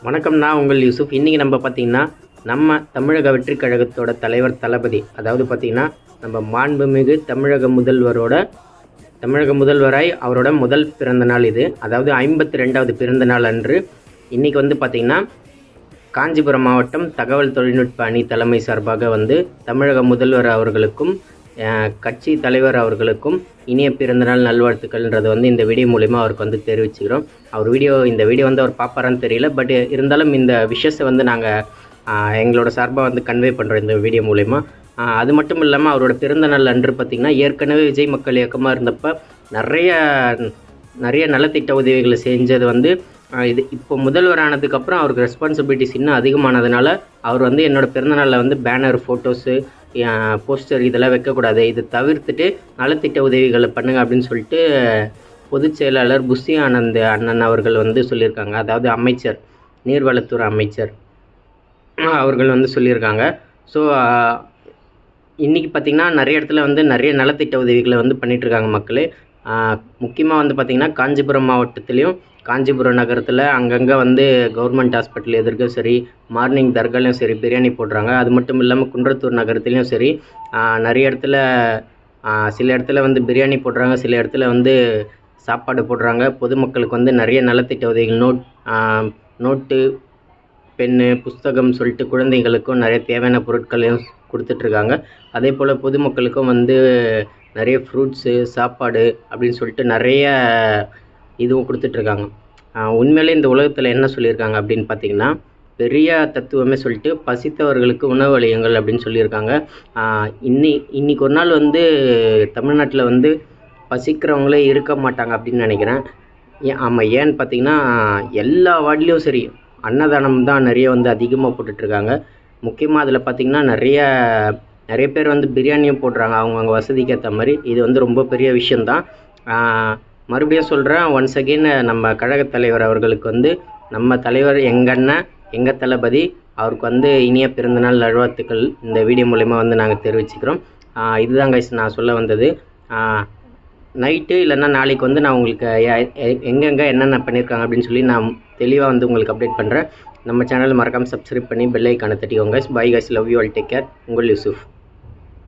வணக்கம், நான் உங்கள் யூசுப். இன்றைக்கி நம்ம பார்த்திங்கன்னா நம்ம தமிழக வெற்றிக் கழகத்தோட தலைவர் தளபதி, அதாவது பார்த்திங்கன்னா நம்ம மாண்புமிகு தமிழக முதல்வராய் அவரோட முதல் பிறந்த நாள் இது. அதாவது 52வது பிறந்த நாள் அன்று இன்றைக்கி பார்த்திங்கன்னா காஞ்சிபுரம் மாவட்டம் தகவல் தொழில்நுட்ப அணி தலைமை சார்பாக தமிழக முதல்வர் அவர்களுக்கும் கட்சி தலைவர் அவர்களுக்கும் இனிய பிறந்தநாள் நல்வாழ்த்துக்கள்ன்றது இந்த வீடியோ மூலிமா அவருக்கு தெரிவிச்சுக்கிறோம். இந்த வீடியோ அவர் பார்ப்பாரான்னு தெரியல, பட் இருந்தாலும் இந்த விஷயத்தை நாங்கள் எங்களோட சார்பாக கன்வே பண்ணுறோம் இந்த வீடியோ மூலிமா. அது மட்டும் இல்லாமல் அவரோட பிறந்தநாள் அன்று பார்த்திங்கன்னா ஏற்கனவே விஜய் மக்கள் இயக்கமாக இருந்தப்போ நிறைய நலத்திட்ட உதவிகளை செஞ்சது இது இப்போ முதல்வர் ஆனதுக்கப்புறம் அவருக்கு ரெஸ்பான்சிபிலிட்டிஸ் இன்னும் அதிகமானதுனால அவர் என்னோடய பிறந்தநாளில் பேனர், ஃபோட்டோஸு, போஸ்டர் இதெல்லாம் வைக்கக்கூடாது, இதை தவிர்த்துட்டு நலத்திட்ட உதவிகளை பண்ணுங்கள் அப்படின்னு சொல்லிட்டு பொதுச் செயலாளர் புஷி ஆனந்த் அண்ணன் அவர்கள் சொல்லியிருக்காங்க. அதாவது அமைச்சர், நீர்வளத்துறை அமைச்சர் அவர்கள் சொல்லியிருக்காங்க. ஸோ இன்றைக்கி பார்த்திங்கன்னா நிறைய இடத்துல நிறைய நலத்திட்ட உதவிகளை பண்ணிகிட்ருக்காங்க மக்களே. முக்கியமாக பார்த்திங்கன்னா காஞ்சிபுரம் மாவட்டத்துலேயும் காஞ்சிபுரம் நகரத்தில் அங்கங்கே கவர்மெண்ட் ஹாஸ்பிட்டல் எதிர்க்கும் சரி, மார்னிங் தர்காலையும் சரி பிரியாணி போடுறாங்க. அது மட்டும் இல்லாமல் குன்றத்தூர் நகரத்துலேயும் சரி நிறைய இடத்துல சில இடத்துல பிரியாணி போடுறாங்க, சில இடத்துல சாப்பாடு போடுறாங்க. பொதுமக்களுக்கு நிறைய நலத்திட்ட உதவிகள் நோட்டு, பென்னு, புஸ்தகம் சொல்லிட்டு குழந்தைகளுக்கும் நிறைய தேவையான பொருட்களையும் கொடுத்துட்ருக்காங்க. அதே போல் பொதுமக்களுக்கும் நிறைய ஃப்ரூட்ஸு, சாப்பாடு அப்படின்னு சொல்லிட்டு நிறைய இதுவும் கொடுத்துட்ருக்காங்க. உண்மையிலே இந்த உலகத்தில் என்ன சொல்லியிருக்காங்க அப்படின்னு பார்த்திங்கன்னா, பெரிய தத்துவமே சொல்லிட்டு பசித்தவர்களுக்கு உணவு அளியுங்கள் அப்படின்னு சொல்லியிருக்காங்க. இன்னைக்கு ஒரு நாள் தமிழ்நாட்டில் பசிக்கிறவங்களே இருக்க மாட்டாங்க அப்படின்னு நினைக்கிறேன். ஆமாம், ஏன்னு பார்த்திங்கன்னா எல்லா வார்டுலேயும் சரி அன்னதானம் தான் நிறைய அதிகமாக போட்டுட்ருக்காங்க. முக்கியமாக அதில் பார்த்திங்கன்னா நிறைய பேர் பிரியாணியும் போடுறாங்க அவங்கவுங்க வசதிக்கு ஏற்ற மாதிரி. இது ரொம்ப பெரிய விஷயந்தான். மறுபடியும் சொல்கிறேன், ஒன்ஸ் அகெயின் நம்ம கழகத் தலைவர் அவர்களுக்கு நம்ம தலைவர் எங்கள் அண்ணன், எங்கள் தளபதி அவருக்கு இனிய பிறந்தநாள் நல்வாழ்த்துக்கள் இந்த வீடியோ மூலமா நாங்கள் தெரிவிச்சுக்கிறோம். இதுதான் கைஸ் நான் சொல்ல வந்தது. நைட்டு இல்லைன்னா நாளைக்கு நான் உங்களுக்கு எங்கெங்கே என்னென்ன பண்ணியிருக்காங்க அப்படின்னு சொல்லி நான் தெளிவாக உங்களுக்கு அப்டேட் பண்ணுறேன். நம்ம சேனல் மறக்காமல் சப்ஸ்கிரைப் பண்ணி பெல் ஐக்கானை தட்டிக்கோங்க. Bye guys, love you all, take care. உங்கள் யூசுப்.